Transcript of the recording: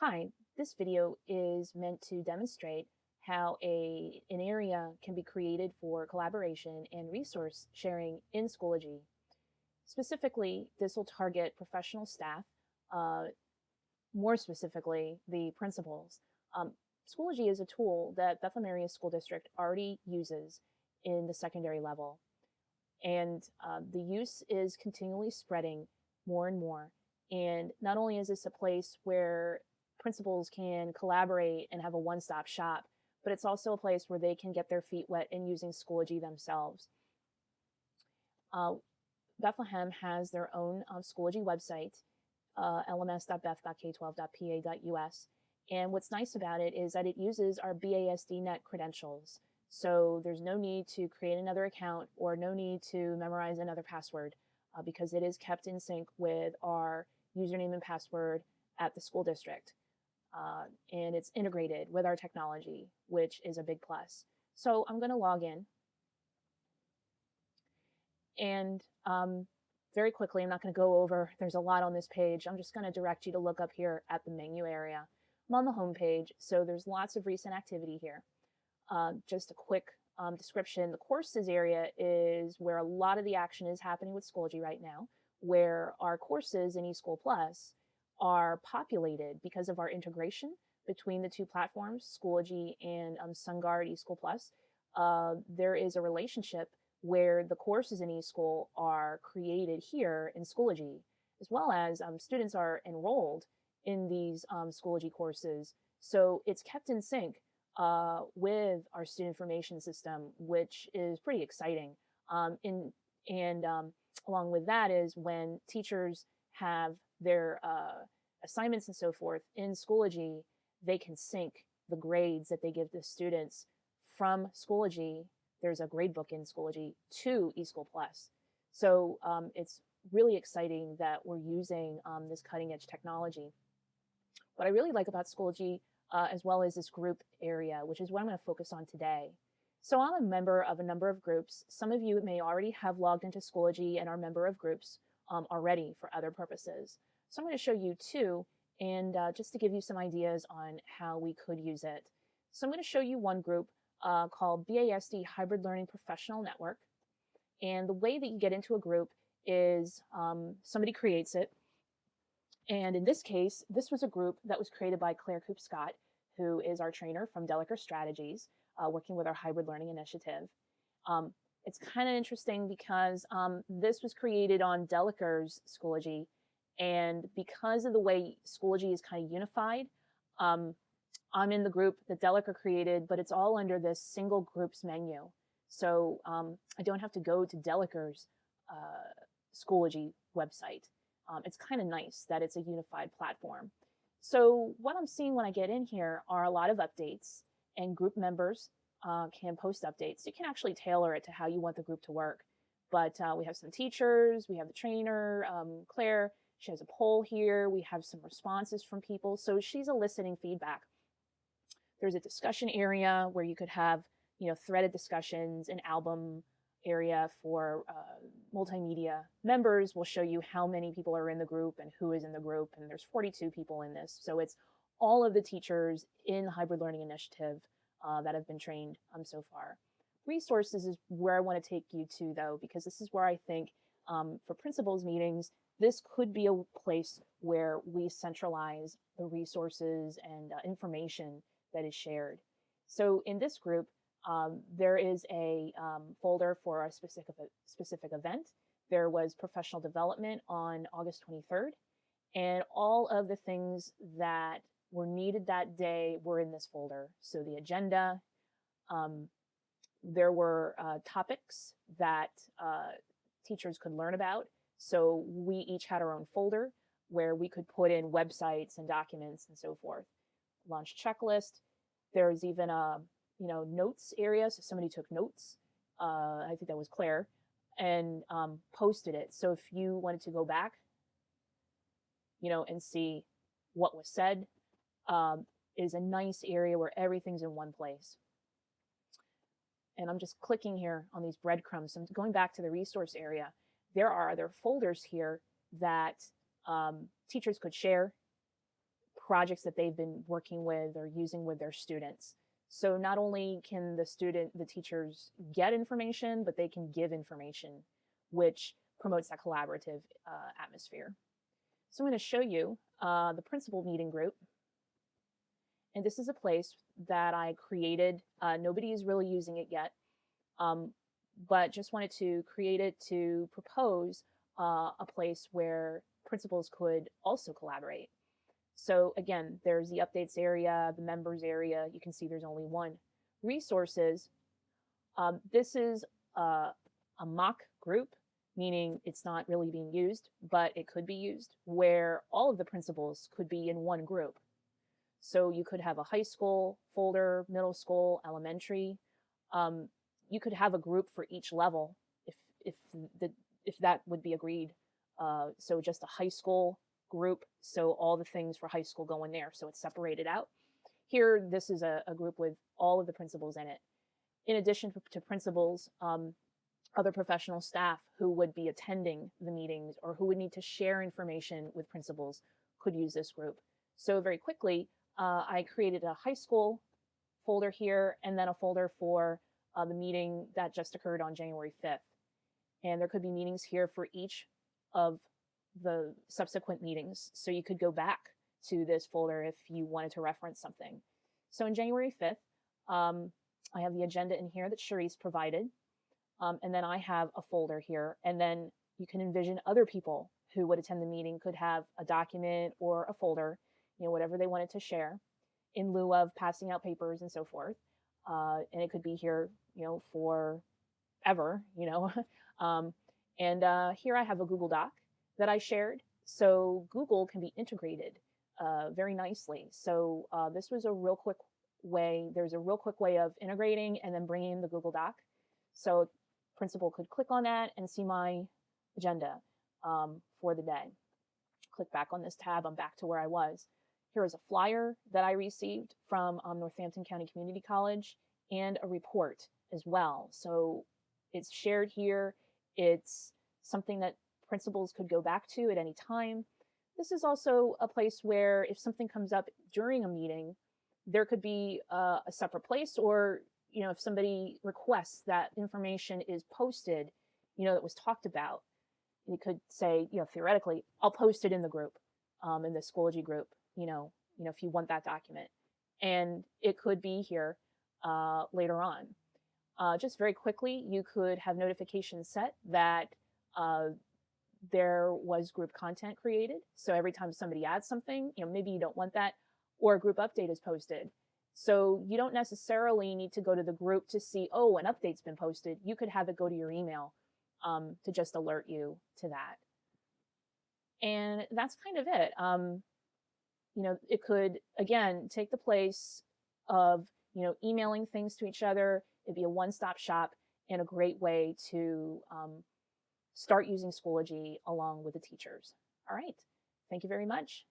Hi, this video is meant to demonstrate how an area can be created for collaboration and resource sharing in Schoology. Specifically, this will target professional staff, uh, more specifically, the principals. Um, Schoology is a tool that Bethlehem Area School District already uses in the secondary level, and the use is continually spreading more and more. And not only is this a place where principals can collaborate and have a one-stop shop, but it's also a place where they can get their feet wet in using Schoology themselves. Uh, Bethlehem has their own Schoology website, lms.beth.k12.pa.us. And what's nice about it is that it uses our BASDnet credentials. So there's no need to create another account or no need to memorize another password because it is kept in sync with our username and password at the school district. And it's integrated with our technology, which is a big plus. So I'm going to log in. And very quickly, I'm not going to go over, there's a lot on this page. I'm just going to direct you to look up here at the menu area. I'm on the home page, so there's lots of recent activity here. Just a quick description. The courses area is where a lot of the action is happening with Schoology right now, where our courses in eSchool Plus are populated because of our integration between the two platforms, Schoology and SunGard eSchool Plus. There is a relationship where the courses in eSchool are created here in Schoology, as well as students are enrolled in these Schoology courses. So it's kept in sync with our student information system, which is pretty exciting. Along with that is when teachers have their assignments and so forth in Schoology, they can sync the grades that they give the students from Schoology. There's a grade book in Schoology to eSchool Plus. So it's really exciting that we're using this cutting edge technology. What I really like about Schoology as well as this group area, which is what I'm going to focus on today. So I'm a member of a number of groups. Some of you may already have logged into Schoology and are a member of groups already for other purposes. So I'm going to show you two, and just to give you some ideas on how we could use it. So I'm going to show you one group called BASD Hybrid Learning Professional Network. And the way that you get into a group is somebody creates it. And in this case, this was a group that was created by Claire Coop-Scott, who is our trainer from Deliker Strategies, working with our hybrid learning initiative. It's kind of interesting because this was created on Deliker's Schoology, and because of the way Schoology is kind of unified, I'm in the group that Deliker created, but it's all under this single groups menu. So I don't have to go to Deliker's Schoology website. It's kind of nice that it's a unified platform. So what I'm seeing when I get in here are a lot of updates, and group members can post updates. You can actually tailor it to how you want the group to work. But we have some teachers, we have the trainer, Claire, she has a poll here, we have some responses from people. So she's eliciting feedback. There's a discussion area where you could have, threaded discussions, an album area for multimedia. Members will show you how many people are in the group and who is in the group, and there's 42 people in this. So it's all of the teachers in the Hybrid Learning Initiative that have been trained so far. Resources is where I want to take you to, though, because this is where I think for principals meetings, this could be a place where we centralize the resources and information that is shared. So in this group, there is a folder for a specific event. There was professional development on August 23rd, and all of the things that were needed that day were in this folder. So the agenda, there were topics that teachers could learn about. So we each had our own folder where we could put in websites and documents and so forth. Launch checklist. There's even a notes area, so somebody took notes. I think that was Claire, and posted it. So if you wanted to go back, and see what was said, is a nice area where everything's in one place. And I'm just clicking here on these breadcrumbs. I'm going back to the resource area. There are other folders here that teachers could share projects that they've been working with or using with their students. So not only can the teachers get information, but they can give information, which promotes that collaborative atmosphere. So I'm going to show you the principal meeting group. And this is a place that I created. Nobody is really using it yet, but just wanted to create it to propose a place where principals could also collaborate. So again, there's the updates area, the members area. You can see there's only one. Resources. This is a mock group, meaning it's not really being used, but it could be used, where all of the principals could be in one group. So you could have a high school folder, middle school, elementary. You could have a group for each level if that would be agreed. So just a high school group, so all the things for high school go in there, so it's separated out. Here, this is a group with all of the principals in it. In addition to principals, other professional staff who would be attending the meetings or who would need to share information with principals could use this group. So very quickly, I created a high school folder here and then a folder for the meeting that just occurred on January 5th. And there could be meetings here for each of the subsequent meetings. So you could go back to this folder if you wanted to reference something. So on January 5th, I have the agenda in here that Charisse provided. And then I have a folder here. And then you can envision other people who would attend the meeting could have a document or a folder, whatever they wanted to share in lieu of passing out papers and so forth. And it could be here, forever, and here I have a Google Doc that I shared. So Google can be integrated very nicely. So this was a real quick way. There's a real quick way of integrating and then bringing in the Google Doc. So principal could click on that and see my agenda for the day. Click back on this tab. I'm back to where I was. Here is a flyer that I received from Northampton County Community College and a report as well. So it's shared here. It's something that principals could go back to at any time. This is also a place where if something comes up during a meeting, there could be a separate place, or if somebody requests that information is posted, that was talked about, you could say, theoretically, I'll post it in the group, in the Schoology group, if you want that document. And it could be here later on. Just very quickly, you could have notifications set that there was group content created. So every time somebody adds something, maybe you don't want that, or a group update is posted. So you don't necessarily need to go to the group to see, oh, an update's been posted. You could have it go to your email to just alert you to that. And that's kind of it. It could, again, take the place of, emailing things to each other. It'd be a one-stop shop and a great way to start using Schoology along with the teachers. All right. Thank you very much.